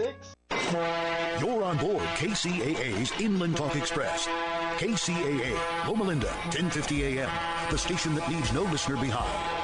6. You're on board KCAA's Inland Talk Express. KCAA, Loma Linda, 1050 AM, the station that leaves no listener behind.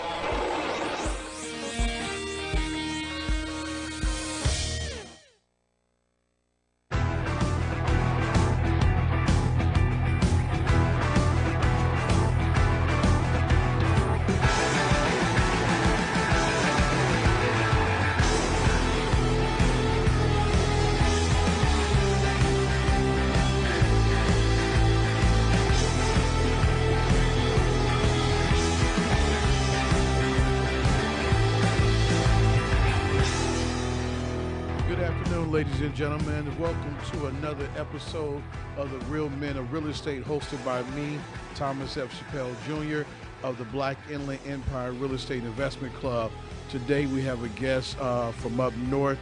Ladies and gentlemen, welcome to another episode of The Real Men of Real Estate, hosted by me, Thomas F. Chappelle Jr. of the Black Inland Empire Real Estate Investment Club. Today we have a guest from up north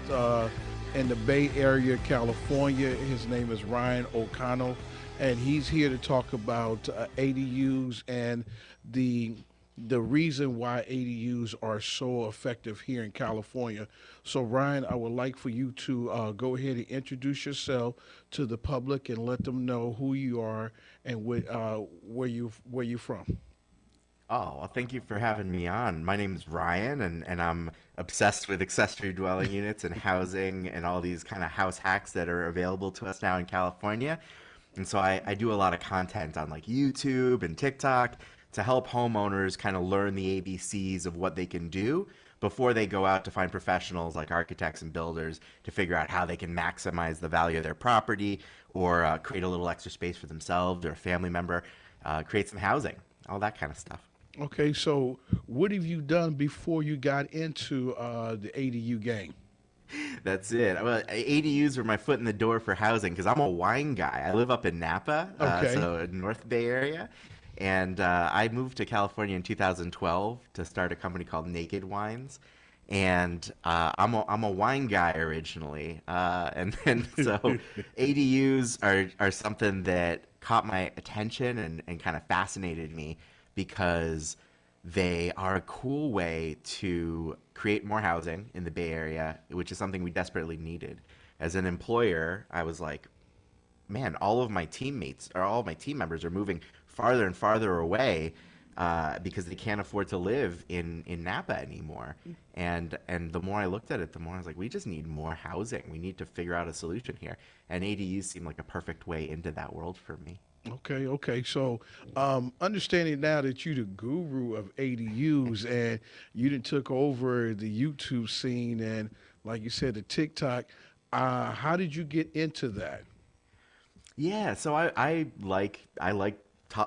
in the Bay Area, California. His name is Ryan O'Connell, and he's here to talk about ADUs and the reason why ADUs are so effective here in California. So Ryan, I would like for you to go ahead and introduce yourself to the public and let them know who you are and where you're from. Oh, well, thank you for having me on. My name is Ryan, and I'm obsessed with accessory dwelling units and housing and all these kind of house hacks that are available to us now in California. And so I do a lot of content on like YouTube and TikTok to help homeowners kind of learn the ABCs of what they can do before they go out to find professionals like architects and builders to figure out how they can maximize the value of their property or create a little extra space for themselves or a family member, create some housing, all that kind of stuff. Okay, so what have you done before you got into the ADU game? That's it. Well, ADUs were my foot in the door for housing because I'm a wine guy. I live up in Napa, so North Bay area. And I moved to California in 2012 to start a company called Naked Wines. And I'm a wine guy originally. And so ADUs are something that caught my attention and kind of fascinated me because they are a cool way to create more housing in the Bay Area, which is something we desperately needed. As an employer, I was like, man, all of my team members are moving farther and farther away because they can't afford to live in Napa anymore. And the more I looked at it, the more I was like, we just need more housing. We need to figure out a solution here. And ADUs seemed like a perfect way into that world for me. Okay. So understanding now that you're the guru of ADUs and you done took over the YouTube scene and, like you said, the TikTok, how did you get into that? Yeah, so I like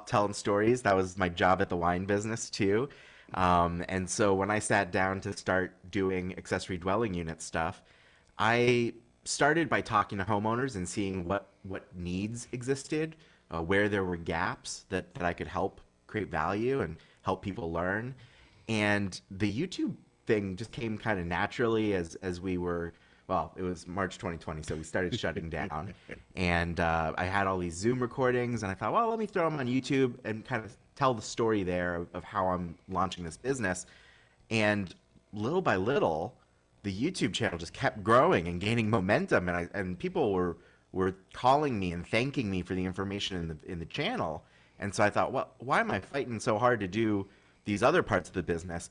telling stories. That was my job at the wine business too. And so when I sat down to start doing accessory dwelling unit stuff, I started by talking to homeowners and seeing what needs existed, where there were gaps that I could help create value and help people learn. And the YouTube thing just came kind of naturally as we were. Well, it was March 2020, so we started shutting down. And I had all these Zoom recordings, and I thought, well, let me throw them on YouTube and kind of tell the story there of how I'm launching this business. And little by little, the YouTube channel just kept growing and gaining momentum, and people were calling me and thanking me for the information in the channel. And so I thought, well, why am I fighting so hard to do these other parts of the business?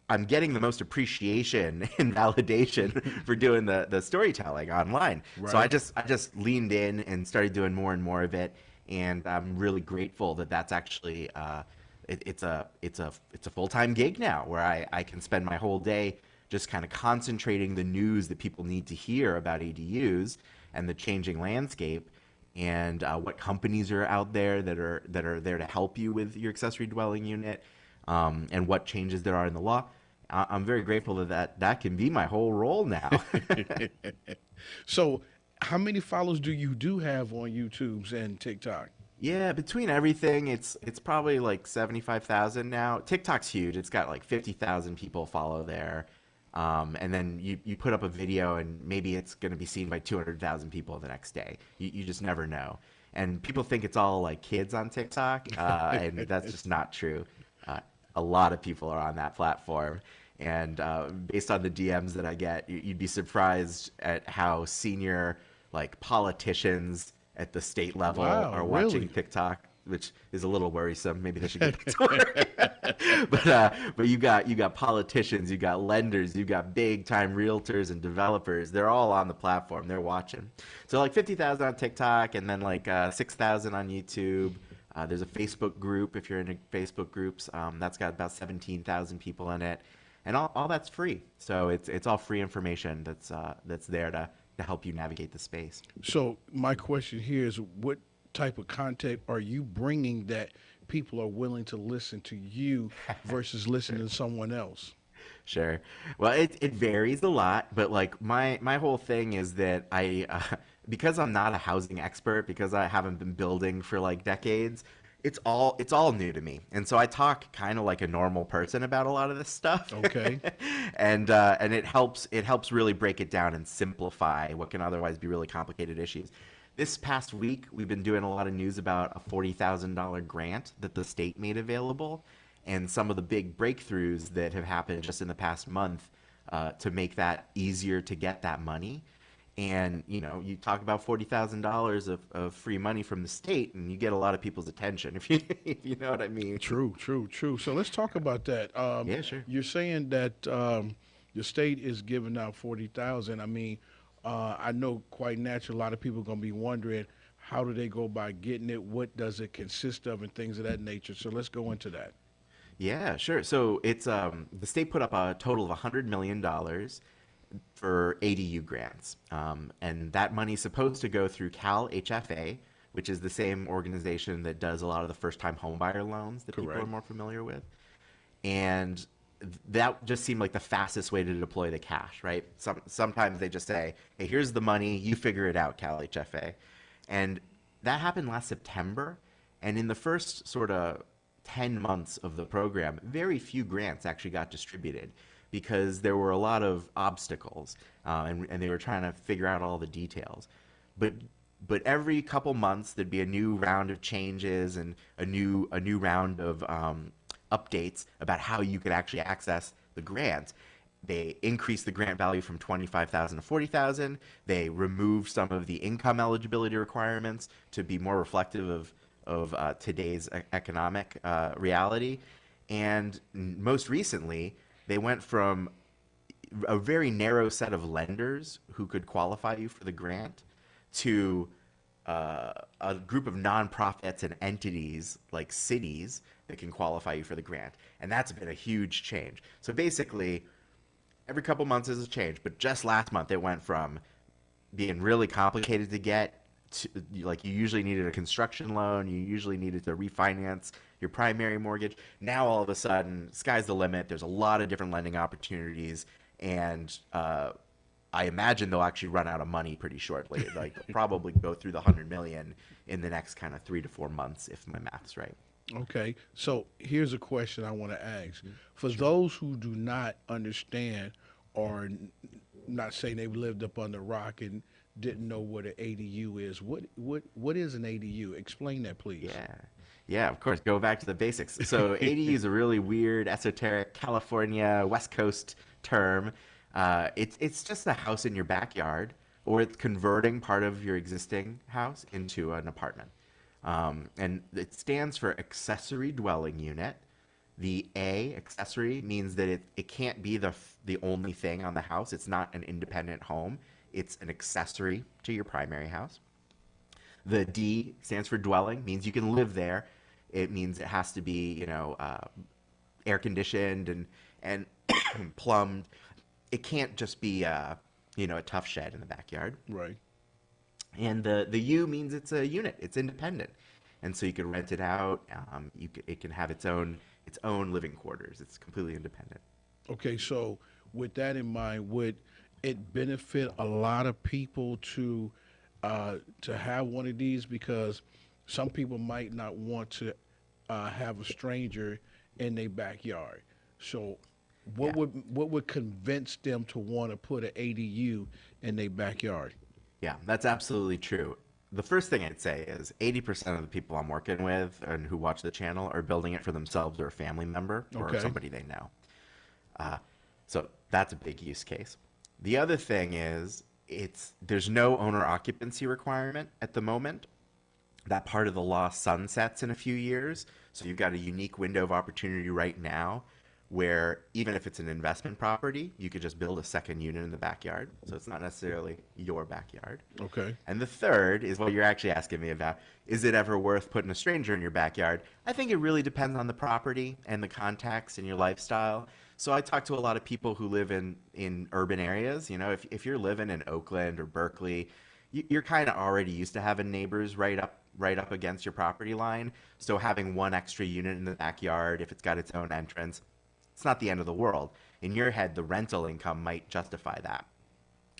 I'm getting the most appreciation and validation for doing the storytelling online. Right. So I just leaned in and started doing more and more of it, and I'm really grateful that that's actually it's a full-time gig now where I can spend my whole day just kind of concentrating the news that people need to hear about ADUs and the changing landscape, and what companies are out there that are there to help you with your accessory dwelling unit. And what changes there are in the law. I'm very grateful that can be my whole role now. So how many followers do you have on YouTube and TikTok? Yeah, between everything, it's probably like 75,000 now. TikTok's huge. It's got like 50,000 people follow there. And then you put up a video and maybe it's going to be seen by 200,000 people the next day. You just never know. And people think it's all like kids on TikTok, and that's just not true. A lot of people are on that platform. And based on the DMs that I get, you'd be surprised at how senior like politicians at the state level Wow, are really? watching TikTok, which is a little worrisome. Maybe they should get back to work. But you got politicians, you got lenders, you got big time realtors and developers. They're all on the platform. They're watching. So like 50,000 on TikTok, and then like 6,000 on YouTube. There's a Facebook group if you're into Facebook groups. That's got about 17,000 people in it, and all that's free. So it's all free information that's there to help you navigate the space. So my question here is, what type of content are you bringing that people are willing to listen to you versus listening to someone else? Sure. Well, it varies a lot, but like my whole thing is that because I'm not a housing expert, because I haven't been building for like decades, it's all new to me. And so I talk kind of like a normal person about a lot of this stuff. Okay. And it helps really break it down and simplify what can otherwise be really complicated issues. This past week, we've been doing a lot of news about a $40,000 grant that the state made available, and some of the big breakthroughs that have happened just in the past month to make that easier to get that money. And you talk about $40,000 of free money from the state, and you get a lot of people's attention. If you know what I mean. True. So let's talk about that. Yeah, sure. You're saying that the state is giving out 40,000. I mean, I know quite naturally a lot of people are going to be wondering, how do they go by getting it? What does it consist of, and things of that nature. So let's go into that. Yeah, sure. So it's the state put up a total of $100 million for ADU grants, and that money's supposed to go through Cal HFA, which is the same organization that does a lot of the first-time homebuyer loans that people are more familiar with. And that just seemed like the fastest way to deploy the cash, right? Sometimes they just say, hey, here's the money, you figure it out, Cal HFA. And that happened last September. And in the first sort of 10 months of the program, very few grants actually got distributed because there were a lot of obstacles, and they were trying to figure out all the details. But every couple months, there'd be a new round of changes and a new round of updates about how you could actually access the grant. They increased the grant value from $25,000 to $40,000. They removed some of the income eligibility requirements to be more reflective of today's economic reality. And most recently, they went from a very narrow set of lenders who could qualify you for the grant to a group of nonprofits and entities like cities that can qualify you for the grant. And that's been a huge change. So basically, every couple months is a change, but just last month it went from being really complicated to get to, like, you usually needed a construction loan, you usually needed to refinance your primary mortgage. Now all of a sudden, sky's the limit. There's a lot of different lending opportunities, and I imagine they'll actually run out of money pretty shortly. Like, they'll probably go through the 100 million in the next kind of 3 to 4 months, if my math's right. Okay, so here's a question I want to ask. For those who do not understand, or not saying they've lived up on the rock and didn't know what an ADU is, what is an ADU? Explain that, please. Yeah, of course. Go back to the basics. So ADU is a really weird, esoteric California West Coast term. It's just a house in your backyard, or it's converting part of your existing house into an apartment. And it stands for accessory dwelling unit. The A, accessory, means that it can't be the only thing on the house. It's not an independent home. It's an accessory to your primary house. The D stands for dwelling, means you can live there. It means it has to be, air conditioned and plumbed. It can't just be, a tough shed in the backyard. Right. And the U means it's a unit. It's independent, and so you can rent it out. It can have its own living quarters. It's completely independent. Okay, so with that in mind, would it benefit a lot of people to have one of these? Because some people might not want to have a stranger in their backyard. So what would convince them to want to put an ADU in their backyard? Yeah, that's absolutely true. The first thing I'd say is 80% of the people I'm working with and who watch the channel are building it for themselves or a family member or somebody they know. So that's a big use case. The other thing is there's no owner occupancy requirement at the moment. That part of the law sunsets in a few years. So you've got a unique window of opportunity right now where even if it's an investment property, you could just build a second unit in the backyard. So it's not necessarily your backyard. Okay. And the third is what you're actually asking me about. Is it ever worth putting a stranger in your backyard? I think it really depends on the property and the context and your lifestyle. So I talk to a lot of people who live in urban areas. You know, if you're living in Oakland or Berkeley, you're kind of already used to having neighbors right up against your property line. So having one extra unit in the backyard, if it's got its own entrance, it's not the end of the world. In your head, the rental income might justify that.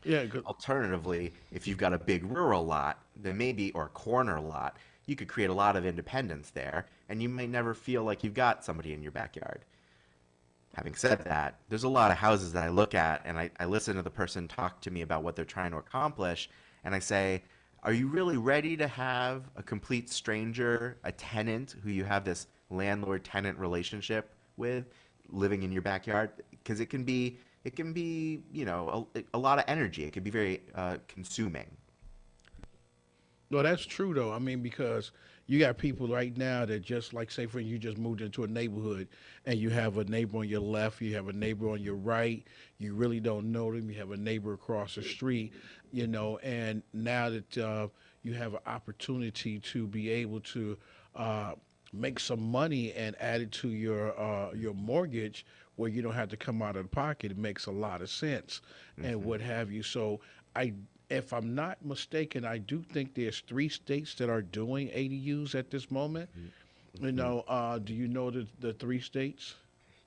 Yeah. Good. Alternatively, if you've got a big rural lot, then maybe, or a corner lot, you could create a lot of independence there, and you may never feel like you've got somebody in your backyard. Having said that, there's a lot of houses that I look at, and I listen to the person talk to me about what they're trying to accomplish, and I say, are you really ready to have a complete stranger, a tenant who you have this landlord-tenant relationship with, living in your backyard? Because it can be, you know, a lot of energy. It can be very consuming. Well, that's true though. I mean, because you got people right now that just like, say, for you just moved into a neighborhood and you have a neighbor on your left, you have a neighbor on your right, you really don't know them, you have a neighbor across the street, you know, and now that you have an opportunity to be able to make some money and add it to your mortgage where you don't have to come out of the pocket, it makes a lot of sense and what have you. So if I'm not mistaken, I do think there's 3 states that are doing ADUs at this moment. You know, do you know the 3 states?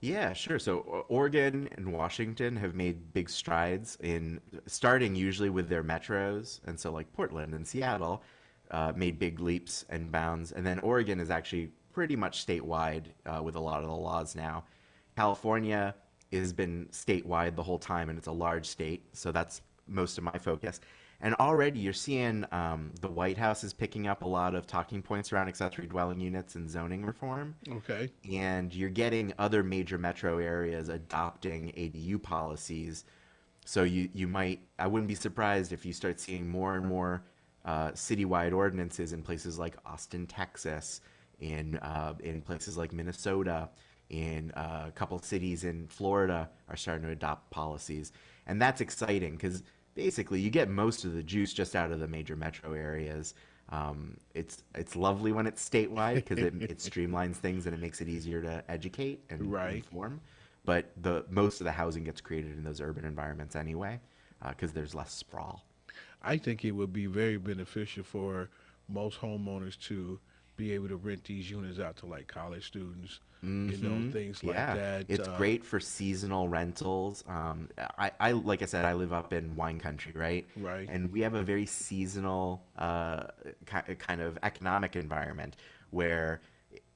Yeah, sure. So Oregon and Washington have made big strides in starting usually with their metros. And so like Portland and Seattle made big leaps and bounds. And then Oregon is actually pretty much statewide with a lot of the laws now. California has been statewide the whole time, and it's a large state. So that's most of my focus. And already you're seeing the White House is picking up a lot of talking points around accessory dwelling units and zoning reform. Okay. And you're getting other major metro areas adopting ADU policies. So you might, I wouldn't be surprised if you start seeing more and more citywide ordinances in places like Austin, Texas, in places like Minnesota, in a couple cities in Florida are starting to adopt policies. And that's exciting because basically you get most of the juice just out of the major metro areas. It's lovely when it's statewide because it streamlines things and it makes it easier to educate and inform. But most of the housing gets created in those urban environments anyway because there's less sprawl. I think it would be very beneficial for most homeowners to be able to rent these units out to like college students, you know, things like that. It's great for seasonal rentals. I like I said, I live up in wine country, right? Right. And we have a very seasonal kind of economic environment where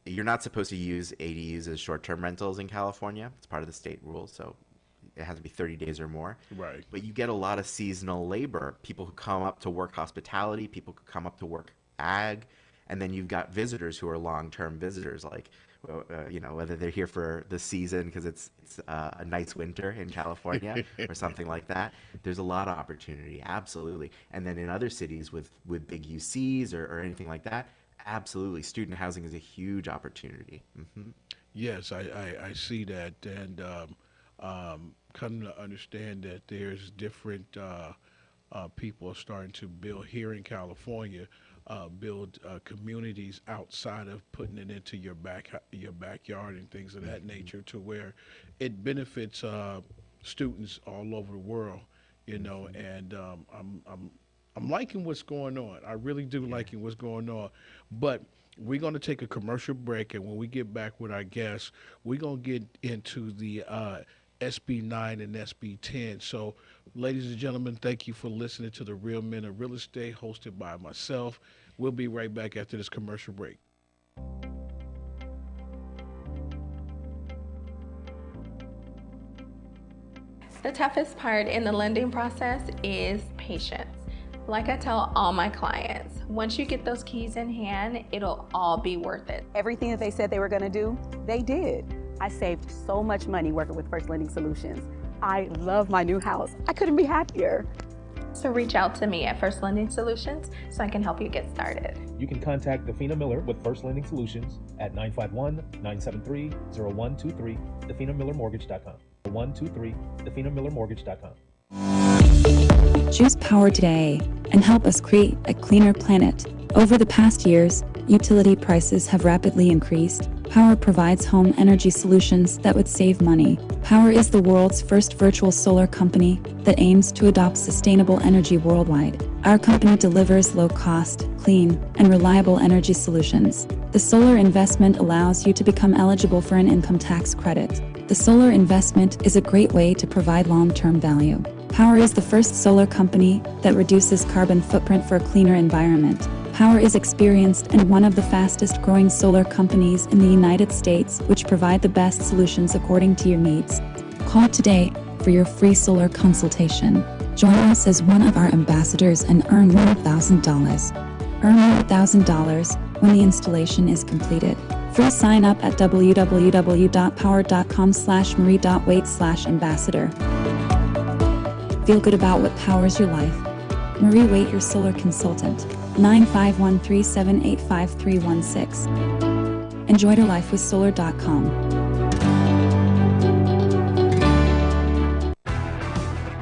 you're not supposed to use ADUs as short-term rentals in California. It's part of the state rules, so it has to be 30 days or more. Right. But you get a lot of seasonal labor, people who come up to work hospitality, people who come up to work ag, and then you've got visitors who are long-term visitors, like, you know, whether they're here for the season because it's a nice winter in California or something like that. There's a lot of opportunity, absolutely. And then in other cities with big UCs or anything like that, absolutely, student housing is a huge opportunity. Yes, I see that, and come to understand that there's different people are starting to build here in California, build communities outside of putting it into your backyard and things of that nature, to where it benefits students all over the world, you know. And I'm liking what's going on. I really do liking what's going on, but we're going to take a commercial break, and when we get back with our guests, we're going to get into the SB 9 and SB 10. So, ladies and gentlemen, thank you for listening to The Real Men of Real Estate, hosted by myself. We'll be right back after this commercial break. The toughest part in the lending process is patience. Like I tell all my clients, once you get those keys in hand, it'll all be worth it. Everything that they said they were going to do, they did. I saved so much money working with First Lending Solutions. I love my new house. I couldn't be happier. So reach out to me at First Lending Solutions so I can help you get started. You can contact Defina Miller with First Lending Solutions at 951-973-0123, definamillermortgage.com. 123, definamillermortgage.com. Choose power today and help us create a cleaner planet. Over the past years, utility prices have rapidly increased. Power provides home energy solutions that would save money. Power is the world's first virtual solar company that aims to adopt sustainable energy worldwide. Our company delivers low-cost, clean, and reliable energy solutions. The solar investment allows you to become eligible for an income tax credit. The solar investment is a great way to provide long-term value. Power is the first solar company that reduces carbon footprint for a cleaner environment. Power is experienced and one of the fastest growing solar companies in the United States, which provide the best solutions according to your needs. Call today for your free solar consultation. Join us as one of our ambassadors and earn $1,000. Earn $1,000 when the installation is completed. Free sign up at www.power.com/marie.waite/ambassador. Feel good about what powers your life. Marie Waite, your solar consultant. 951-378-5316. Enjoy your life with solar.com.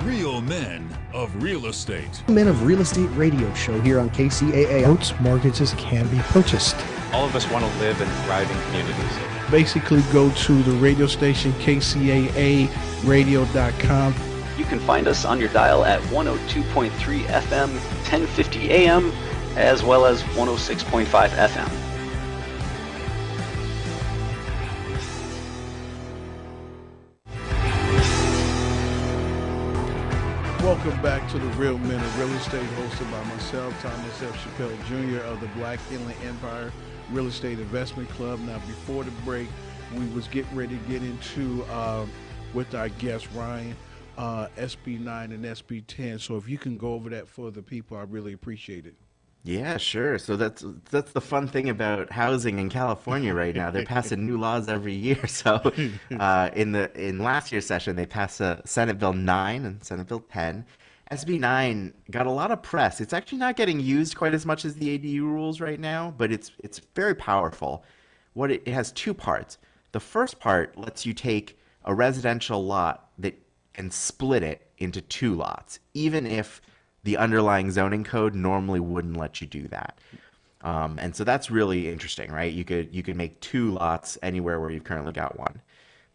Real Men of Real Estate. Men of Real Estate radio show here on KCAA. Boats, mortgages can be purchased. All of us want to live in thriving communities. Basically, go to the radio station, kcaaradio.com. You can find us on your dial at 102.3 FM, 1050 AM, as well as 106.5 FM. Welcome back to the Real Men of Real Estate, hosted by myself, Thomas F. Chappelle Jr. of the Black Inland Empire Real Estate Investment Club. Now, before the break, we was getting ready to get into, with our guest, Ryan, SB 9 and SB 10. So if you can go over that for the people, I really appreciate it. Yeah, sure. So that's the fun thing about housing in California right now. They're passing new laws every year. So in last year's session, they passed Senate Bill 9 and Senate Bill 10. SB 9 got a lot of press. It's actually not getting used quite as much as the ADU rules right now, but it's very powerful. It has two parts. The first part lets you take a residential lot and split it into two lots, even if the underlying zoning code normally wouldn't let you do that. And so that's really interesting, right? You could make two lots anywhere where you've currently got one.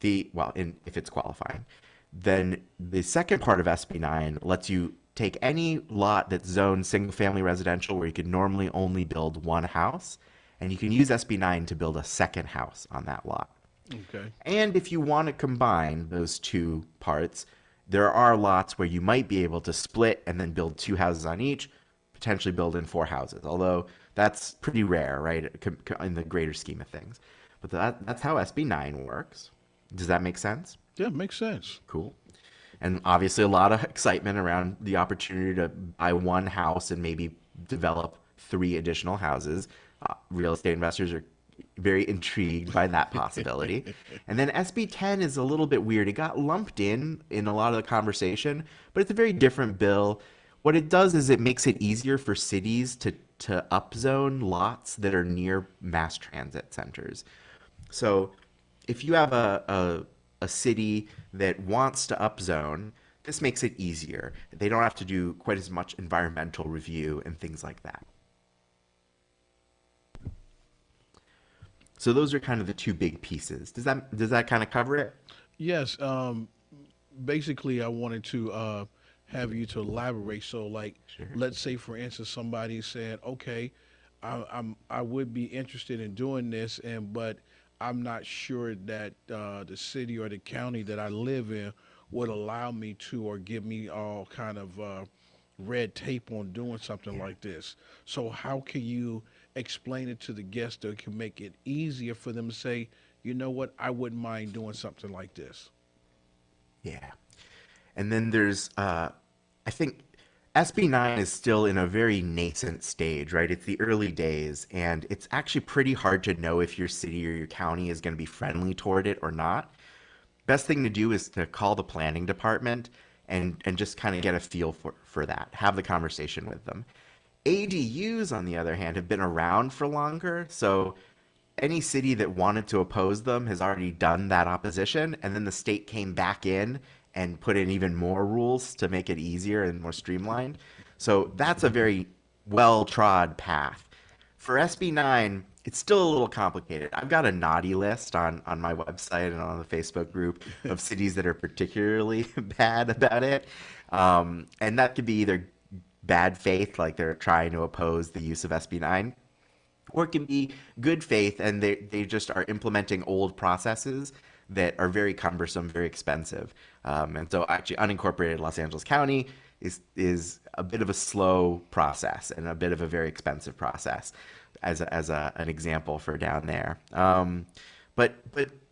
If it's qualifying. Then the second part of SB 9 lets you take any lot that's zoned single-family residential where you could normally only build one house, and you can use SB 9 to build a second house on that lot. Okay. And if you want to combine those two parts, there are lots where you might be able to split and then build two houses on each, potentially build in four houses, although that's pretty rare, right, in the greater scheme of things. But that's how SB 9 works. Does that make sense? Yeah, it makes sense. Cool. And obviously a lot of excitement around the opportunity to buy one house and maybe develop 3 additional houses. Real estate investors are very intrigued by that possibility. And then SB 10 is a little bit weird. It got lumped in a lot of the conversation, but it's a very different bill. What it does is it makes it easier for cities to upzone lots that are near mass transit centers. So if you have a city that wants to upzone, this makes it easier. They don't have to do quite as much environmental review and things like that. So those are kind of the two big pieces. Does that kind of cover it? Yes. Basically, I wanted to have you to elaborate. So, like, sure. Let's say, for instance, somebody said, "Okay, I would be interested in doing this, but I'm not sure that the city or the county that I live in would allow me to or give me all kind of red tape on doing something like this." So how can you explain it to the guests that can make it easier for them to say, you know what, I wouldn't mind doing something like this? Yeah. And then there's, I think SB 9 is still in a very nascent stage, right? It's the early days, and it's actually pretty hard to know if your city or your county is going to be friendly toward it or not. best thing to do is to call the planning department and just kind of get a feel for that. Have the conversation with them. ADUs, on the other hand, have been around for longer, so any city that wanted to oppose them has already done that opposition, and then the state came back in and put in even more rules to make it easier and more streamlined. So that's a very well-trod path. For SB 9, it's still a little complicated. I've got a naughty list on my website and on the Facebook group of cities that are particularly bad about it. And that could be either bad faith, like they're trying to oppose the use of SB 9, or it can be good faith and they just are implementing old processes that are very cumbersome, very expensive. And so actually unincorporated Los Angeles County is a bit of a slow process and a bit of a very expensive process as an example for down there. But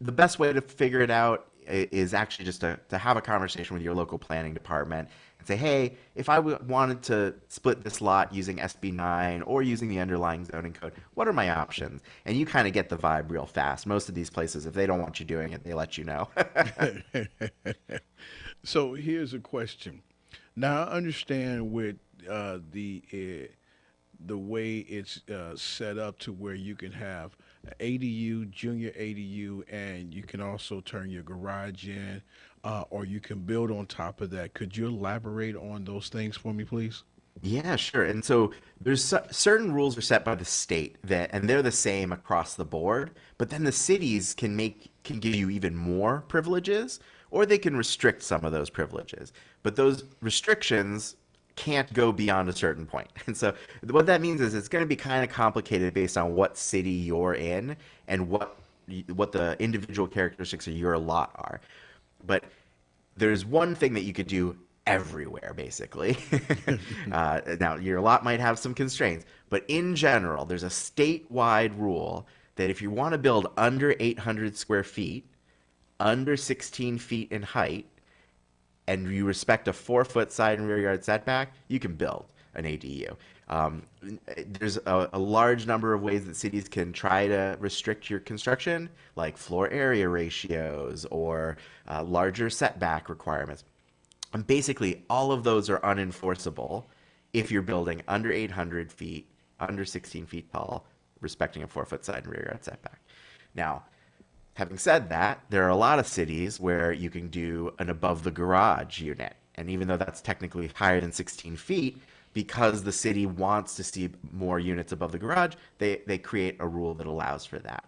the best way to figure it out is actually just to have a conversation with your local planning department and say, hey, if I wanted to split this lot using SB 9 or using the underlying zoning code, what are my options? And you kind of get the vibe real fast. Most of these places, if they don't want you doing it, they let you know. So here's a question. Now, I understand with the way it's set up to where you can have an ADU, junior ADU, and you can also turn your garage in, or you can build on top of that. Could you elaborate on those things for me, please? Yeah, sure. And so there's certain rules are set by the state and they're the same across the board, but then the cities can give you even more privileges, or they can restrict some of those privileges. But those restrictions can't go beyond a certain point. And so what that means is it's going to be kind of complicated based on what city you're in and what the individual characteristics of your lot are. But there's one thing that you could do everywhere, basically. Now, your lot might have some constraints, but in general, there's a statewide rule that if you want to build under 800 square feet, under 16 feet in height, and you respect a 4-foot side and rear yard setback, you can build an ADU. There's a large number of ways that cities can try to restrict your construction, like floor area ratios or larger setback requirements. And basically, all of those are unenforceable if you're building under 800 feet, under 16 feet tall, respecting a 4-foot side and rear yard setback. Now, having said that, there are a lot of cities where you can do an above the garage unit. And even though that's technically higher than 16 feet, because the city wants to see more units above the garage, they create a rule that allows for that.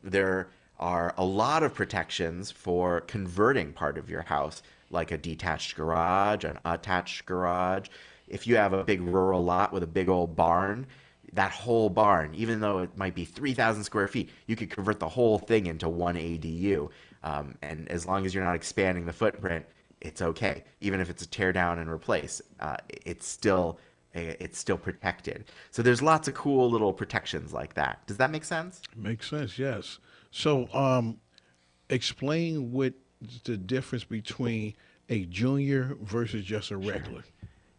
There are a lot of protections for converting part of your house, like a detached garage, an attached garage. If you have a big rural lot with a big old barn, that whole barn, even though it might be 3,000 square feet, you could convert the whole thing into one ADU. And as long as you're not expanding the footprint, it's okay. Even if it's a tear down and replace, it's still protected. So there's lots of cool little protections like that. Does that make sense? Makes sense, yes. So explain what the difference between a junior versus just a regular. Sure.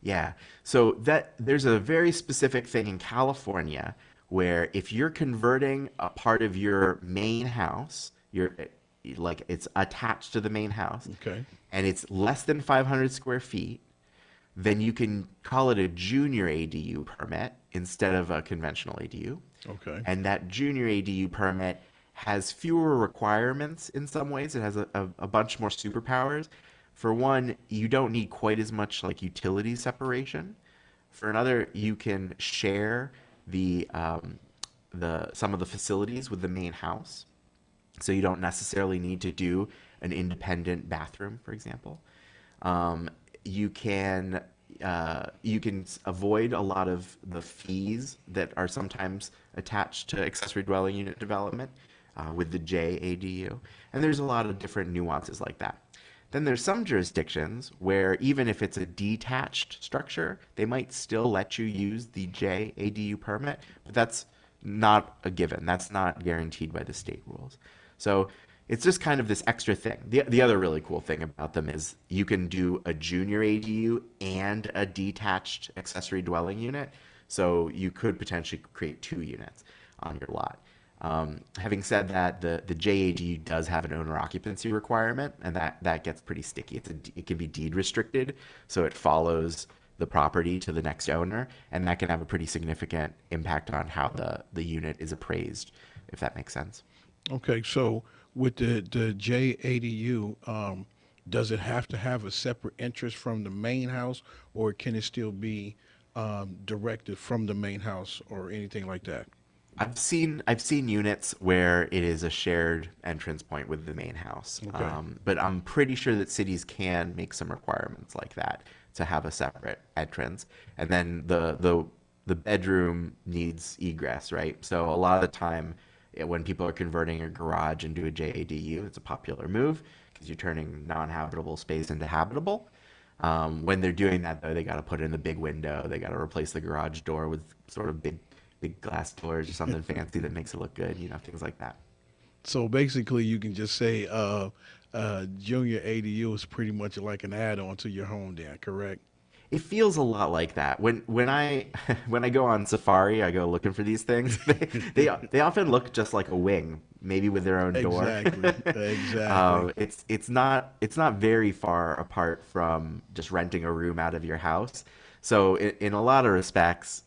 Yeah. So there's a very specific thing in California where if you're converting a part of your main house, it's attached to the main house, okay, and it's less than 500 square feet, then you can call it a junior ADU permit instead of a conventional ADU. Okay. And that junior ADU permit has fewer requirements in some ways. It has a bunch more superpowers. For one, you don't need quite as much like utility separation. For another, you can share some of the facilities with the main house. So you don't necessarily need to do an independent bathroom, for example. You can avoid a lot of the fees that are sometimes attached to accessory dwelling unit development with the JADU. And there's a lot of different nuances like that. Then there's some jurisdictions where even if it's a detached structure, they might still let you use the JADU permit, but that's not a given. That's not guaranteed by the state rules. So it's just kind of this extra thing. The other really cool thing about them is you can do a junior ADU and a detached accessory dwelling unit. So you could potentially create 2 units on your lot. Having said that, the JADU does have an owner occupancy requirement, and that gets pretty sticky. It can be deed restricted, so it follows the property to the next owner, and that can have a pretty significant impact on how the unit is appraised, if that makes sense. Okay, so with the JADU, does it have to have a separate interest from the main house, or can it still be directed from the main house or anything like that? I've seen units where it is a shared entrance point with the main house, Okay. But I'm pretty sure that cities can make some requirements like that to have a separate entrance, and then the bedroom needs egress, right? So a lot of the time, when people are converting a garage into a JADU, it's a popular move because you're turning non-habitable space into habitable. When they're doing that, though, they got to put in the big window. They got to replace the garage door with sort of big glass doors or something fancy that makes it look good, things like that. So basically, you can just say Junior ADU is pretty much like an add-on to your home, then, correct? It feels a lot like that. When I go on safari, I go looking for these things. They often look just like a wing, maybe with their own door. Exactly. It's not very far apart from just renting a room out of your house. So in a lot of respects,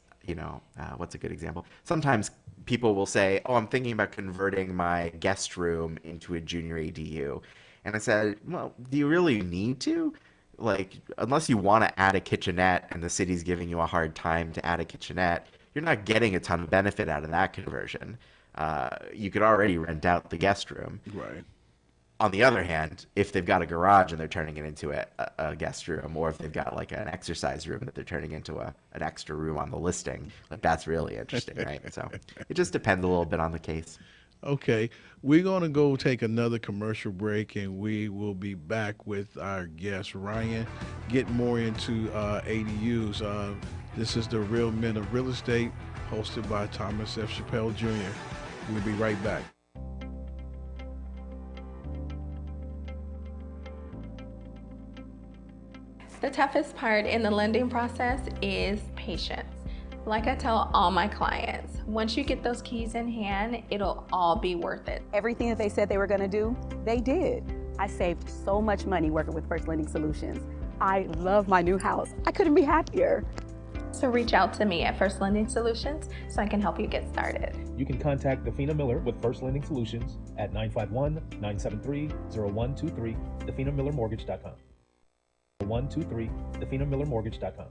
what's a good example? Sometimes people will say, "Oh, I'm thinking about converting my guest room into a junior ADU," and I said, "Well, do you really need to? Like, unless you want to add a kitchenette and the city's giving you a hard time to add a kitchenette, you're not getting a ton of benefit out of that conversion. You could already rent out the guest room." Right. On the other hand, if they've got a garage and they're turning it into a guest room, or if they've got like an exercise room that they're turning into an extra room on the listing, like that's really interesting, right? So it just depends a little bit on the case. Okay, we're going to go take another commercial break, and we will be back with our guest, Ryan, get more into ADUs. This is the Real Men of Real Estate, hosted by Thomas F. Chappelle Jr. We'll be right back. The toughest part in the lending process is patience. Like I tell all my clients, once you get those keys in hand, it'll all be worth it. Everything that they said they were going to do, they did. I saved so much money working with First Lending Solutions. I love my new house. I couldn't be happier. So reach out to me at First Lending Solutions so I can help you get started. You can contact Dafina Miller with First Lending Solutions at 951-973-0123, DafinaMillerMortgage.com. 123-DafinaMillerMortgage.com.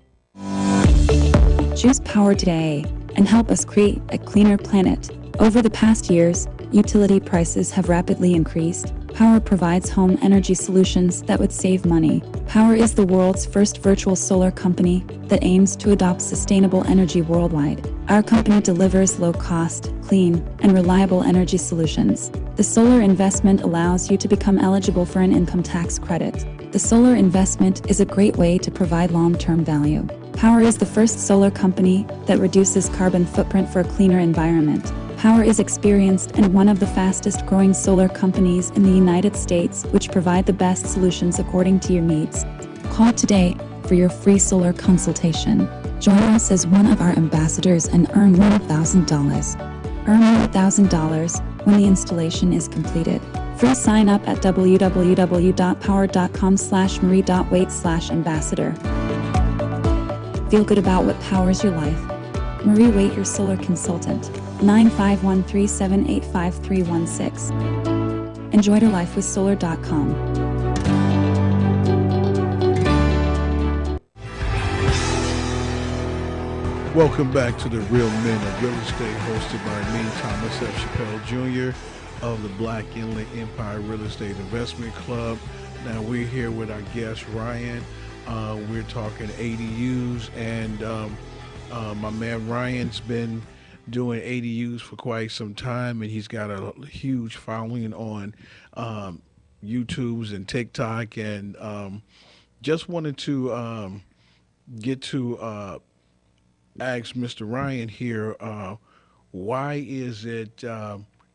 Choose power today and help us create a cleaner planet. Over the past years, utility prices have rapidly increased. Power provides home energy solutions that would save money. Power is the world's first virtual solar company that aims to adopt sustainable energy worldwide. Our company delivers low-cost, clean, and reliable energy solutions. The solar investment allows you to become eligible for an income tax credit. The solar investment is a great way to provide long-term value. Power is the first solar company that reduces carbon footprint for a cleaner environment. Power is experienced and one of the fastest growing solar companies in the United States, which provide the best solutions according to your needs. Call today for your free solar consultation. Join us as one of our ambassadors and earn $1,000. Earn $1,000 when the installation is completed. Free sign up at www.power.com/marie.waite/ambassador. Feel good about what powers your life. Marie Waite, your solar consultant. 951-378-5316. Enjoy your life with solar.com. Welcome back to the Real Men of Real Estate, hosted by me, Thomas F. Chappelle Jr. of the Black Inland Empire Real Estate Investment Club. Now we're here with our guest, Ryan. We're talking ADUs, and my man Ryan's been doing ADUs for quite some time, and he's got a huge following on YouTube's and TikTok, and just wanted to get to ask Mr. Ryan here, why is it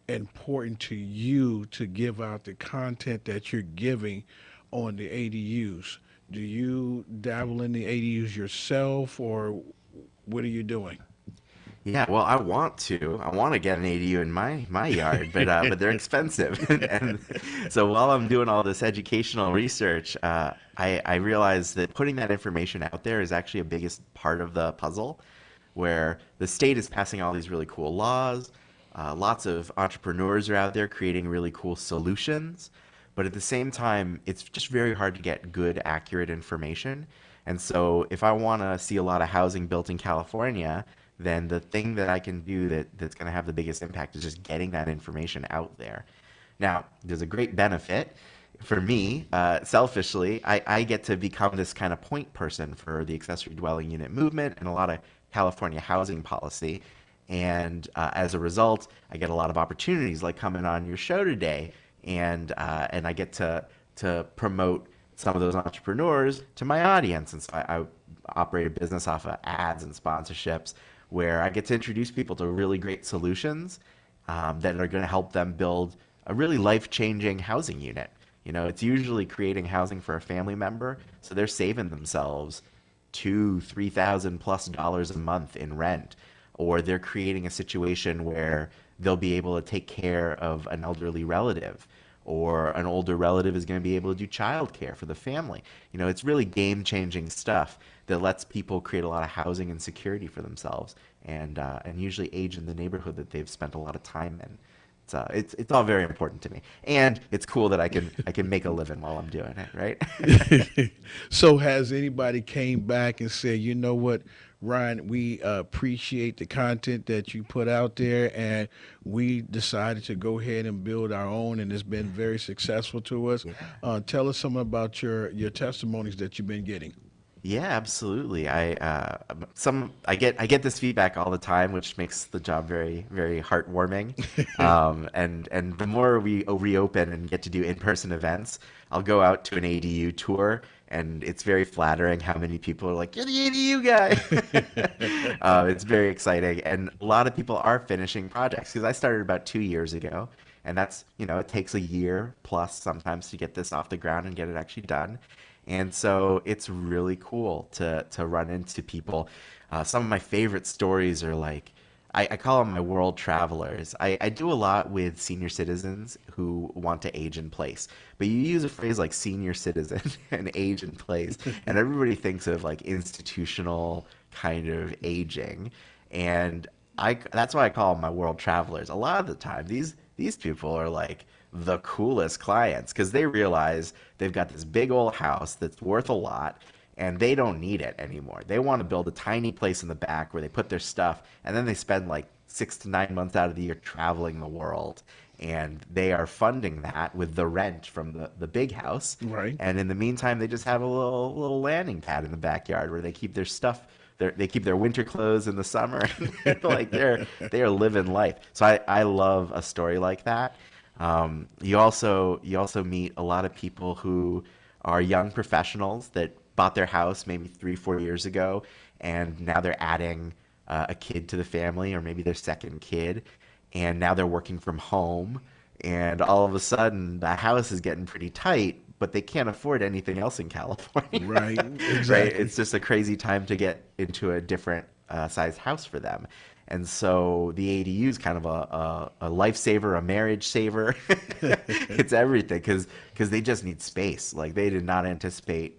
important to you to give out the content that you're giving on the ADUs? Do you dabble in the ADUs yourself, or what are you doing? Yeah, well, I want to. I want to get an ADU in my yard, but they're expensive. And so while I'm doing all this educational research, I realized that putting that information out there is actually a biggest part of the puzzle, where the state is passing all these really cool laws. Lots of entrepreneurs are out there creating really cool solutions, but at the same time, it's just very hard to get good, accurate information. And so if I want to see a lot of housing built in California, then the thing that I can do that's going to have the biggest impact is just getting that information out there. Now, there's a great benefit for me, selfishly. I get to become this kind of point person for the accessory dwelling unit movement and a lot of California housing policy. And as a result, I get a lot of opportunities like coming on your show today, and I get to promote some of those entrepreneurs to my audience. And so I operate a business off of ads and sponsorships where I get to introduce people to really great solutions that are going to help them build a really life-changing housing unit. You know, it's usually creating housing for a family member, so they're saving themselves $2,000-$3,000+ a month in rent, or they're creating a situation where they'll be able to take care of an elderly relative, or an older relative is going to be able to do childcare for the family. You know, it's really game-changing stuff that lets people create a lot of housing and security for themselves, and usually age in the neighborhood that they've spent a lot of time in. It's all very important to me, and it's cool that I can make a living while I'm doing it, right? So has anybody came back and said, you know what, Ryan, we appreciate the content that you put out there, and we decided to go ahead and build our own, and it's been very successful to us. Yeah. Tell us something about your testimonies that you've been getting. Yeah, absolutely. I get this feedback all the time, which makes the job very, very heartwarming. And the more we reopen and get to do in-person events, I'll go out to an ADU tour, and it's very flattering how many people are like, "You're the ADU guy." It's very exciting, and a lot of people are finishing projects because I started about 2 years ago, and that's, you know, it takes a year plus sometimes to get this off the ground and get it actually done. And so it's really cool to run into people. Some of my favorite stories are like, I call them my world travelers. I do a lot with senior citizens who want to age in place. But you use a phrase like senior citizen and age in place, and everybody thinks of like institutional kind of aging. And that's why I call them my world travelers. A lot of the time, these people are like the coolest clients because they realize they've got this big old house that's worth a lot and they don't need it anymore. They want to build a tiny place in the back where they put their stuff, and then they spend like 6 to 9 months out of the year traveling the world, and they are funding that with the rent from the big house. Right. And in the meantime, they just have a little landing pad in the backyard where they keep their stuff. They keep their winter clothes in the summer. Like they are living life. So I love a story like that. You also meet a lot of people who are young professionals that bought their house maybe 3-4 years ago, and now they're adding a kid to the family, or maybe their second kid, and now they're working from home, and all of a sudden the house is getting pretty tight, but they can't afford anything else in California. Right, exactly. Right? It's just a crazy time to get into a different sized house for them. And so the ADU is kind of a lifesaver, a marriage saver. It's everything because they just need space. Like they did not anticipate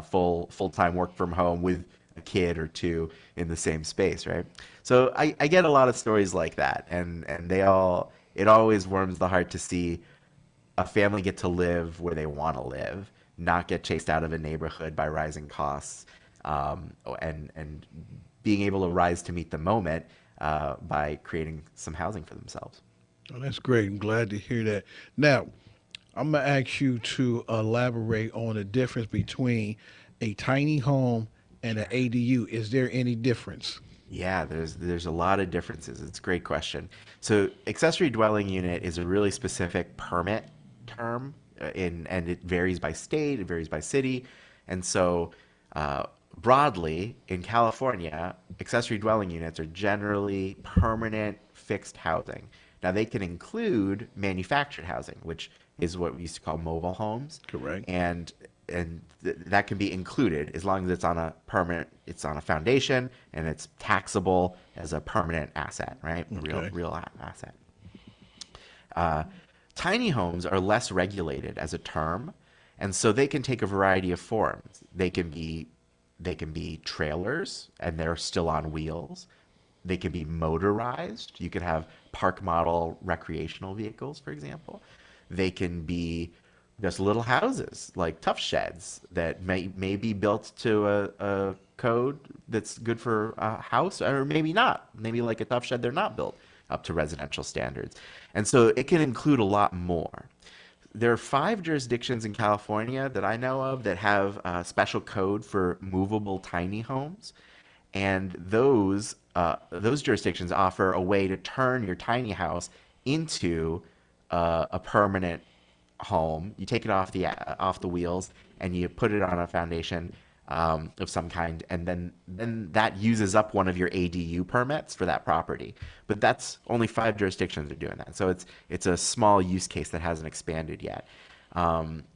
full-time work from home with a kid or two in the same space, right? So I get a lot of stories like that, and it always warms the heart to see a family get to live where they want to live, not get chased out of a neighborhood by rising costs, and being able to rise to meet the moment by creating some housing for themselves. Oh, that's great. I'm glad to hear that. Now, I'm going to ask you to elaborate on the difference between a tiny home and an ADU. Is there any difference? Yeah, there's a lot of differences. It's a great question. So accessory dwelling unit is a really specific permit term, and it varies by state, it varies by city. And so broadly, in California, accessory dwelling units are generally permanent fixed housing. Now, they can include manufactured housing, which is what we used to call mobile homes. Correct. And that can be included as long as it's on a foundation and it's taxable as a permanent asset, right? Okay. Real asset. Tiny homes are less regulated as a term, and so they can take a variety of forms. They can be trailers, and they're still on wheels. They can be motorized. You could have park model recreational vehicles, for example. They can be just little houses, like tough sheds that may be built to a code that's good for a house, or maybe not. Maybe like a tough shed, they're not built up to residential standards. And so it can include a lot more. There are 5 jurisdictions in California that I know of that have a special code for movable tiny homes. And those jurisdictions offer a way to turn your tiny house into a permanent home. You take it off the wheels and you put it on a foundation of some kind, and then that uses up one of your ADU permits for that property. But that's only 5 jurisdictions are doing that, so it's a small use case that hasn't expanded yet.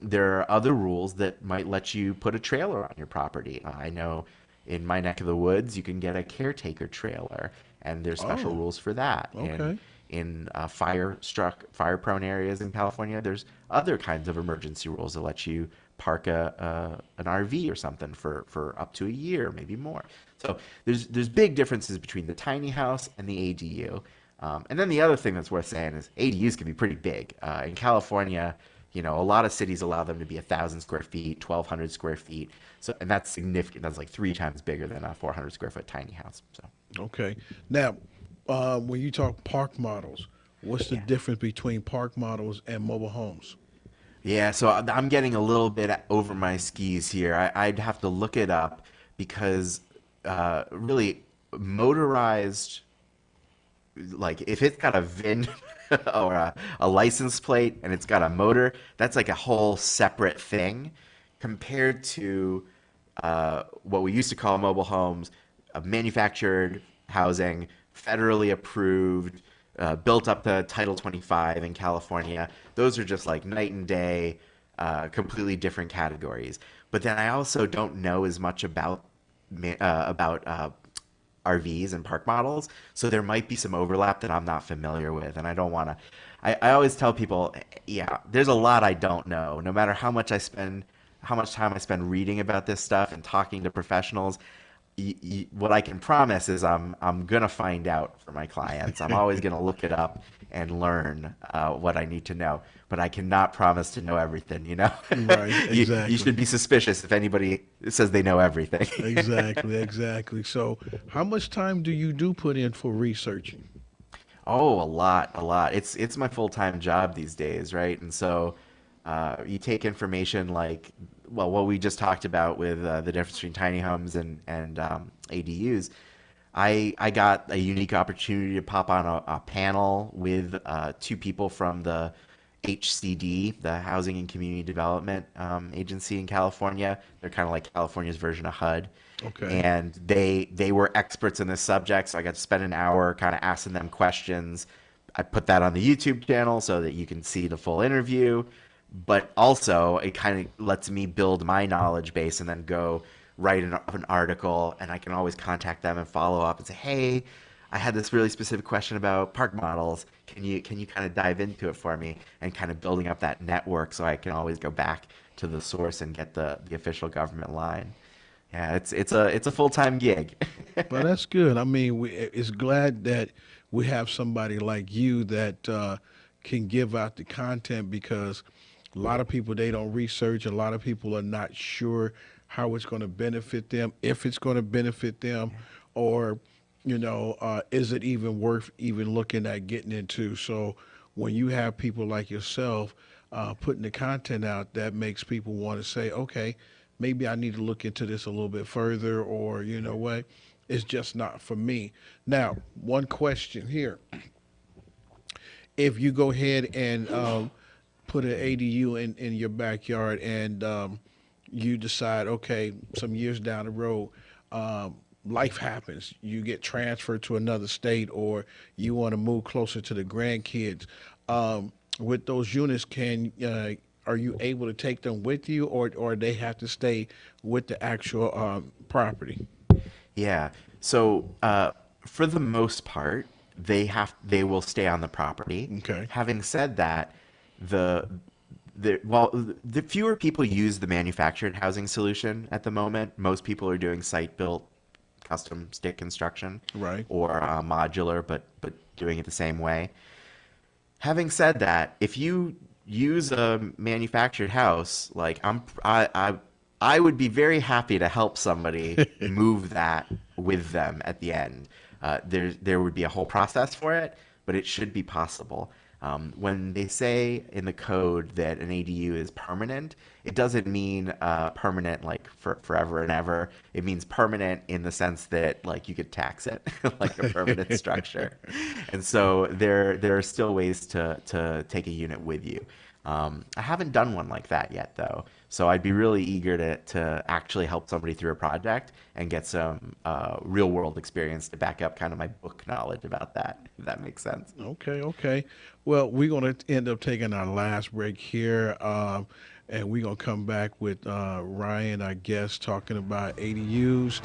There are other rules that might let you put a trailer on your property. I know in my neck of the woods you can get a caretaker trailer, and there's special rules for that. Okay. In fire-prone areas in California, there's other kinds of emergency rules that let you park an RV or something for up to a year, maybe more. So there's big differences between the tiny house and the ADU. And then the other thing that's worth saying is ADUs can be pretty big. In California, a lot of cities allow them to be 1,000 square feet, 1,200 square feet. So, and that's significant. That's like 3 times bigger than a 400 square foot tiny house. So. Okay. Now, when you talk park models, what's the difference between park models and mobile homes? Yeah, so I'm getting a little bit over my skis here. I'd have to look it up because really motorized, like if it's got a VIN or a license plate and it's got a motor, that's like a whole separate thing compared to what we used to call mobile homes, manufactured housing, federally approved, built up to Title 25 in California. Those are just like night and day, completely different categories. But then I also don't know as much about RVs and park models, so there might be some overlap that I'm not familiar with, and I don't want to. I always tell people, there's a lot I don't know. No matter how much time I spend reading about this stuff and talking to professionals. What I can promise is I'm gonna find out for my clients. I'm always gonna look it up and learn what I need to know, but I cannot promise to know everything. Right? Exactly. You should be suspicious if anybody says they know everything. Exactly. So, how much time do you put in for researching? Oh, a lot. It's my full-time job these days, right? And so you take information like, well, what we just talked about with the difference between tiny homes and ADUs. I got a unique opportunity to pop on a panel with 2 people from the HCD, the Housing and Community Development Agency in California. They're kind of like California's version of HUD. Okay. And they were experts in this subject, so I got to spend an hour kind of asking them questions. I put that on the YouTube channel so that you can see the full interview. But also, it kind of lets me build my knowledge base and then go write an article, and I can always contact them and follow up and say, hey, I had this really specific question about park models. Can you kind of dive into it for me? And kind of building up that network so I can always go back to the source and get the official government line. Yeah, it's a full-time gig. Well, that's good. I mean, it's glad that we have somebody like you that can give out the content, because a lot of people, they don't research. A lot of people are not sure how it's going to benefit them, if it's going to benefit them, or, is it even worth even looking at getting into? So when you have people like yourself putting the content out, that makes people want to say, okay, maybe I need to look into this a little bit further, or, what, it's just not for me. Now, one question here. If you go ahead and put an ADU in your backyard and you decide, okay, some years down the road, life happens. You get transferred to another state, or you want to move closer to the grandkids. With those units, can are you able to take them with you, or they have to stay with the actual property? Yeah. So for the most part, they will stay on the property. Okay. Having said that, the fewer people use the manufactured housing solution at the moment. Most people are doing site built, custom stick construction, Right. or modular, but doing it the same way. Having said that, if you use a manufactured house, like I would be very happy to help somebody move that with them at the end. There would be a whole process for it, but it should be possible. When they say in the code that an ADU is permanent, it doesn't mean permanent like for forever and ever. It means permanent in the sense that like you could tax it like a permanent structure. And so there are still ways to take a unit with you. I haven't done one like that yet, though. So I'd be really eager to actually help somebody through a project and get some real world experience to back up kind of my book knowledge about that, if that makes sense. Okay. Well, we're going to end up taking our last break here, and we're going to come back with Ryan, our guest, talking about ADUs.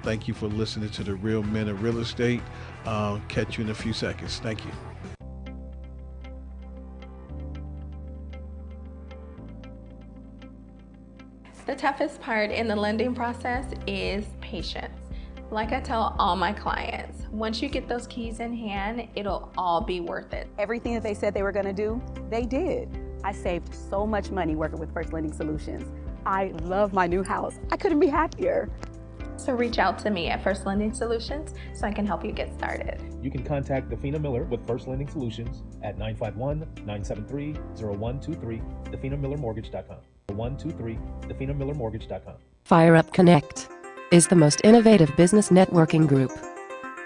Thank you for listening to the Real Men of Real Estate. Catch you in a few seconds. Thank you. The toughest part in the lending process is patience. Like I tell all my clients, once you get those keys in hand, it'll all be worth it. Everything that they said they were going to do, they did. I saved so much money working with First Lending Solutions. I love my new house. I couldn't be happier. So reach out to me at First Lending Solutions so I can help you get started. You can contact Dafina Miller with First Lending Solutions at 951-973-0123, DafinaMillerMortgage.com. 123, FireUp Connect is the most innovative business networking group,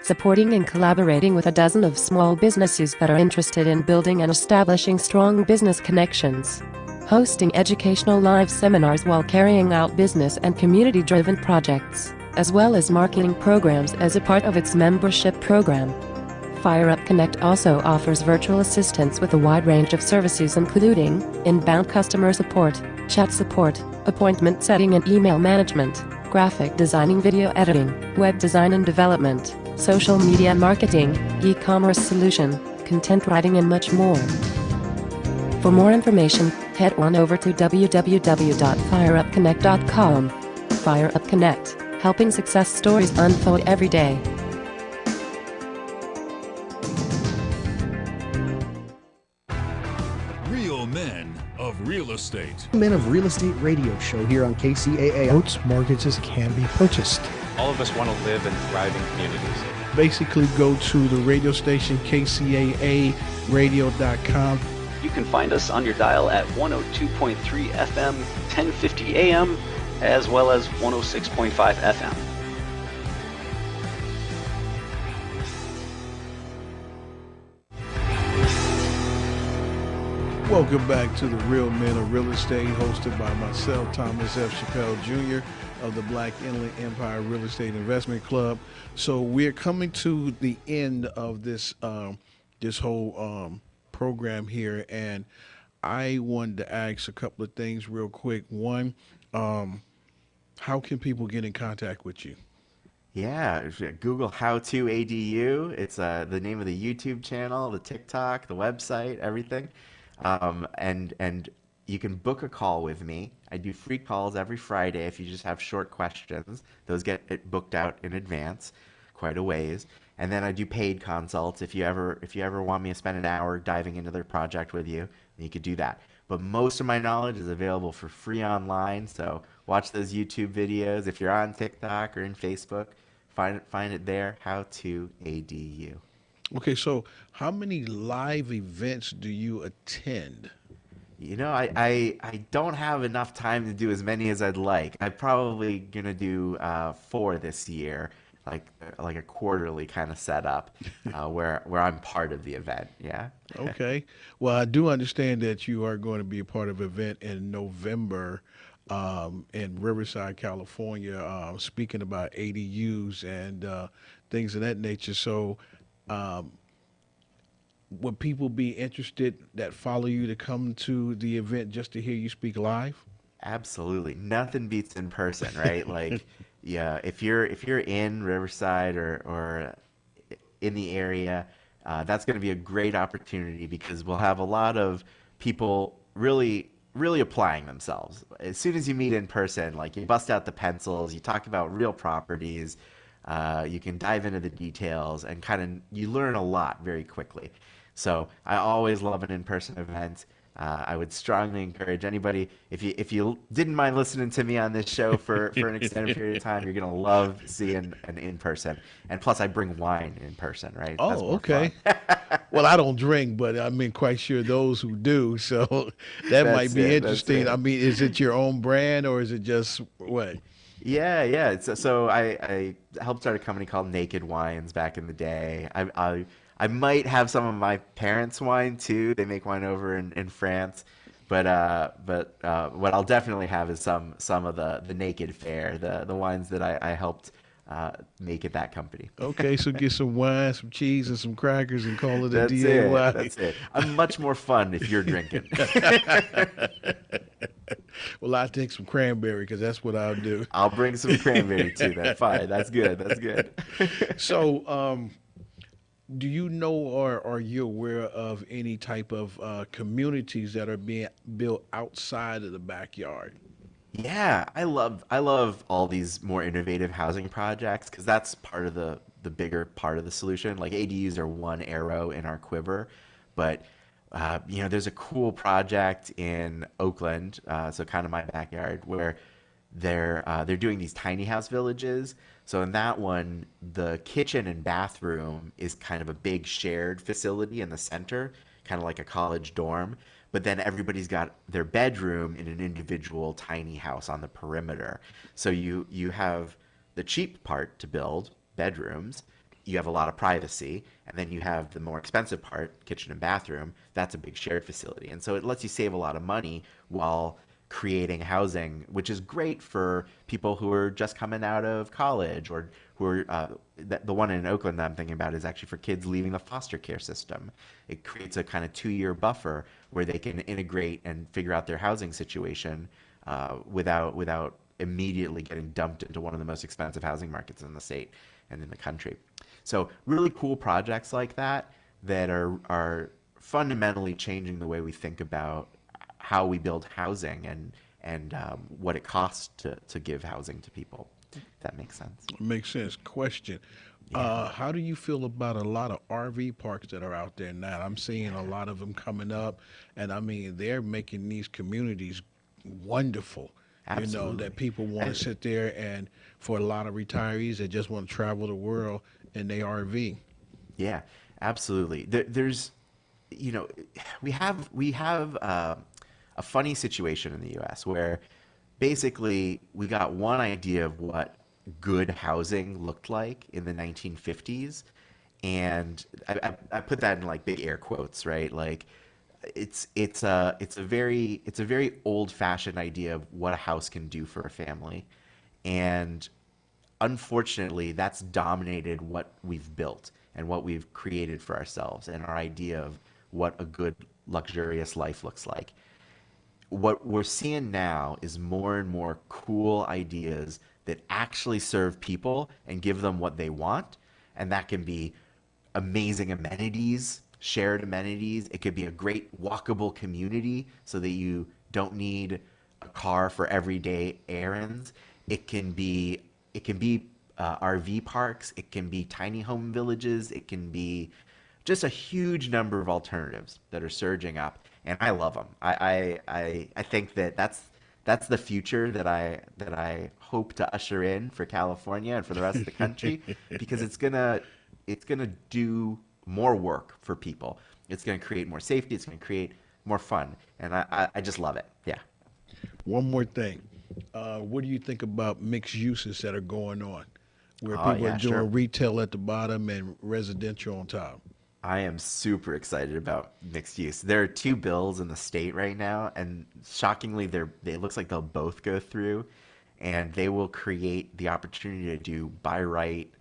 supporting and collaborating with a dozen of small businesses that are interested in building and establishing strong business connections, hosting educational live seminars while carrying out business and community-driven projects, as well as marketing programs as a part of its membership program. FireUp Connect also offers virtual assistance with a wide range of services including inbound customer support, chat support, appointment setting and email management, graphic designing, video editing, web design and development, social media marketing, e-commerce solution, content writing and much more. For more information, head on over to www.fireupconnect.com. FireUp Connect, helping success stories unfold every day. Real Men of Real Estate. Men of Real Estate radio show here on KCAA. Boats, mortgages can be purchased. All of us want to live in thriving communities. Basically, go to the radio station, kcaaradio.com. You can find us on your dial at 102.3 FM, 1050 AM, as well as 106.5 FM. Welcome back to the Real Men of Real Estate, hosted by myself, Thomas F. Chappelle Jr. of the Black Inland Empire Real Estate Investment Club. So we're coming to the end of this this whole program here, and I wanted to ask a couple of things real quick. One, how can people get in contact with you? Yeah, Google How To ADU. It's the name of the YouTube channel, the TikTok, the website, everything. And you can book a call with me. I do free calls every Friday if you just have short questions. Those get booked out in advance, quite a ways. And then I do paid consults. If you ever want me to spend an hour diving into their project with you, you could do that. But most of my knowledge is available for free online. So watch those YouTube videos. If you're on TikTok or in Facebook, find it there. How To ADU. Okay, so how many live events do you attend? You know, I don't have enough time to do as many as I'd like. I'm probably gonna do 4 this year, like a quarterly kind of setup, where I'm part of the event. Yeah. Okay. Well, I do understand that you are going to be a part of an event in November in Riverside, California, speaking about ADUs and things of that nature. So would people be interested that follow you to come to the event just to hear you speak live? Absolutely. Nothing beats in person, right? Like, yeah, if you're in Riverside or in the area, that's going to be a great opportunity because we'll have a lot of people really applying themselves. As soon as you meet in person, like you bust out the pencils, you talk about real properties, you can dive into the details and kind of you learn a lot very quickly. So I always love an in-person event. I would strongly encourage anybody, if you didn't mind listening to me on this show for an extended period of time, you're gonna love seeing an in person. And plus, I bring wine in person, right? That's Oh, more okay. fun. Well, I don't drink, but I mean, quite sure those who do. So that might That's be it. That's interesting. I it. mean, is it your own brand or is it just what? Yeah, yeah. So I helped start a company called Naked Wines back in the day. I might have some of my parents' wine too. They make wine over in France, but what I'll definitely have is some of the Naked Fare, the wines that I helped make at that company. Okay, so get some wine, some cheese, and some crackers, and call it a That's DAY. it. That's it. I'm much more fun if you're drinking. Well, I'll take some cranberry because that's what I'll do. I'll bring some cranberry too. That's fine. That's good. That's good. So, do you know or are you aware of any type of communities that are being built outside of the backyard? Yeah, I love all these more innovative housing projects because that's part of the bigger part of the solution. Like ADUs are one arrow in our quiver, but there's a cool project in Oakland, so kind of my backyard, where they're doing these tiny house villages. So in that one, the kitchen and bathroom is kind of a big shared facility in the center, kind of like a college dorm. But then everybody's got their bedroom in an individual tiny house on the perimeter. So you have the cheap part to build, bedrooms. You have a lot of privacy, and then you have the more expensive part, kitchen and bathroom. That's a big shared facility, and so it lets you save a lot of money while creating housing, which is great for people who are just coming out of college or who are the one in Oakland that I'm thinking about is actually for kids leaving the foster care system. It creates a kind of 2-year buffer where they can integrate and figure out their housing situation without immediately getting dumped into one of the most expensive housing markets in the state and in the country. So really cool projects like that that are fundamentally changing the way we think about how we build housing and what it costs to give housing to people. If that makes sense. Makes sense. Question. How do you feel about a lot of RV parks that are out there now? I'm seeing a lot of them coming up, and I mean, they're making these communities wonderful. Absolutely. You know, that people want to sit there, and for a lot of retirees that just want to travel the world in their RV. Yeah, absolutely. There's, we have a funny situation in the U.S. where basically we got one idea of what good housing looked like in the 1950s, and I put that in like big air quotes, right? Like it's a very old-fashioned idea of what a house can do for a family, and unfortunately that's dominated what we've built and what we've created for ourselves and our idea of what a good luxurious life looks like. What we're seeing now is more and more cool ideas that actually serve people and give them what they want. And that can be amazing amenities, shared amenities. It could be a great walkable community so that you don't need a car for everyday errands. It can be RV parks. It can be tiny home villages. It can be just a huge number of alternatives that are surging up, and I love them. I think that's the future that I hope to usher in for California and for the rest of the country because it's gonna do more work for people. It's gonna create more safety. It's gonna create more fun, and I just love it. Yeah. One more thing. What do you think about mixed uses that are going on, where people are doing retail at the bottom and residential on top? I am super excited about mixed use. There are 2 bills in the state right now, and shockingly, it looks like they'll both go through, and they will create the opportunity to do by right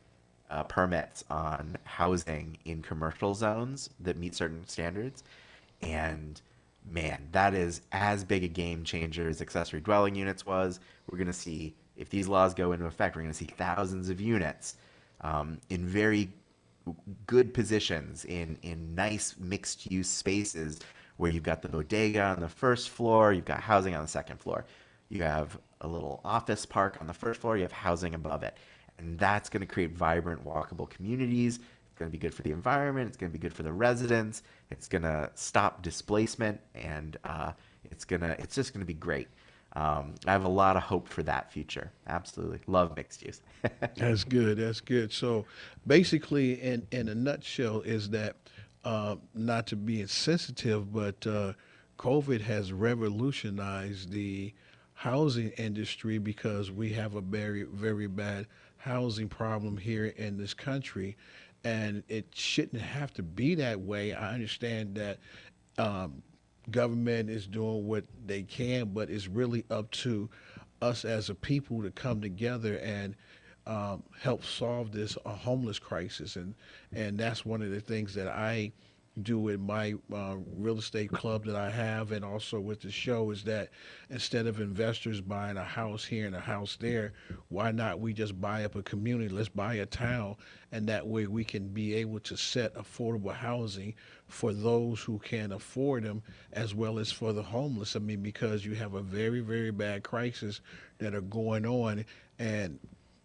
permits on housing in commercial zones that meet certain standards. And man, that is as big a game changer as accessory dwelling units was. We're going to see, if these laws go into effect, we're going to see thousands of units in very good positions in nice mixed use spaces where you've got the bodega on the first floor, you've got housing on the second floor. You have a little office park on the first floor, you have housing above it. And that's going to create vibrant, walkable communities. It's going to be good for the environment. It's going to be good for the residents. It's going to stop displacement, and it's just going to be great. I have a lot of hope for that future. Absolutely. Love mixed use. That's good. That's good. So basically, in a nutshell, is that not to be insensitive, but COVID has revolutionized the housing industry because we have a very, very bad housing problem here in this country, and it shouldn't have to be that way. I understand that government is doing what they can, but it's really up to us as a people to come together and help solve this homeless crisis. And that's one of the things that I do with my real estate club that I have, and also with the show, is that instead of investors buying a house here and a house there, why not we just buy up a community? Let's buy a town, and that way we can be able to set affordable housing for those who can afford them, as well as for the homeless. I mean, because you have a very, very bad crisis that are going on, and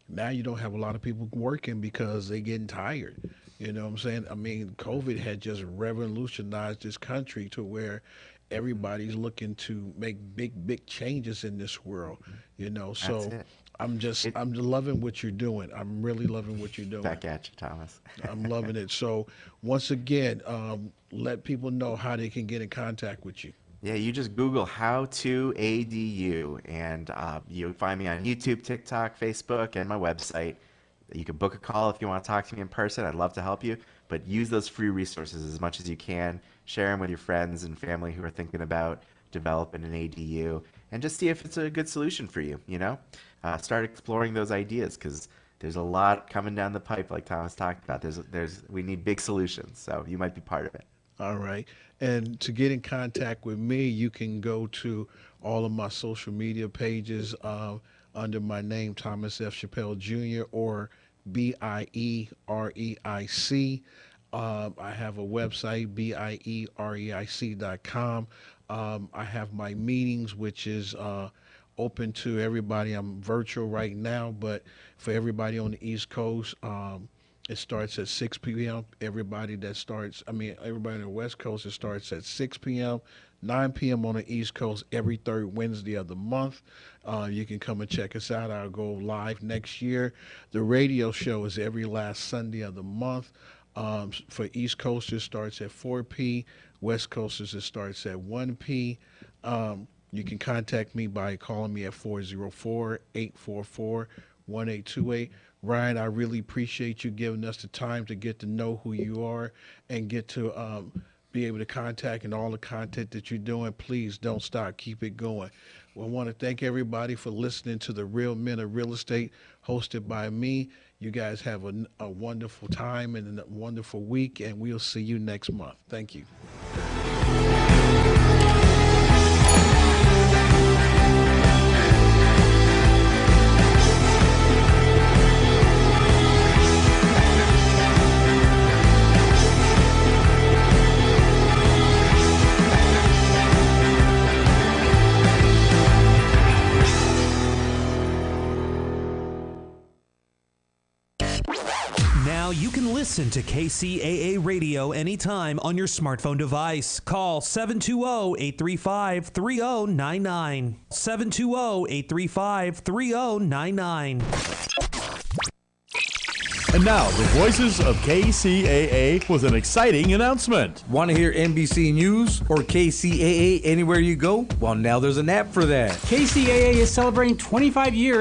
now you don't have a lot of people working because they're getting tired. You know what I'm saying? I mean, COVID had just revolutionized this country to where everybody's looking to make big changes in this world, you know? So I'm loving what you're doing. I'm really loving what you're doing. Back at you, Thomas. I'm loving it. So once again, let people know how they can get in contact with you. Yeah, you just Google How to ADU, and you'll find me on YouTube, TikTok, Facebook, and my website. You can book a call if you want to talk to me in person. I'd love to help you, but use those free resources as much as you can. Share them with your friends and family who are thinking about developing an ADU, and just see if it's a good solution for you, you know? Start exploring those ideas, because there's a lot coming down the pipe, like Thomas talked about. We need big solutions, so you might be part of it. All right. And to get in contact with me, you can go to all of my social media pages under my name, Thomas F. Chappelle Jr., or BIEREIC. I have a website, BIEREIC.com. I have my meetings, which is open to everybody. I'm virtual right now, but for everybody on the East Coast, it starts at 6 p.m. Everybody on the West Coast, it starts at 6 p.m., 9 p.m. on the East Coast every third Wednesday of the month. You can come and check us out. I'll go live next year. The radio show is every last Sunday of the month. For East Coasters, it starts at 4 p. West Coasters, it starts at 1 p. You can contact me by calling me at 404-844-1828. Ryan, I really appreciate you giving us the time to get to know who you are and get to be able to contact and all the content that you're doing. Please don't stop. Keep it going. Well, I want to thank everybody for listening to the Real Men of Real Estate, hosted by me. You guys have a wonderful time and a wonderful week, and we'll see you next month. Thank you. Now you can listen to KCAA Radio anytime on your smartphone device. Call 720-835-3099. 720-835-3099. And now, the voices of KCAA with an exciting announcement. Want to hear NBC News or KCAA anywhere you go? Well, now there's an app for that. KCAA is celebrating 25 years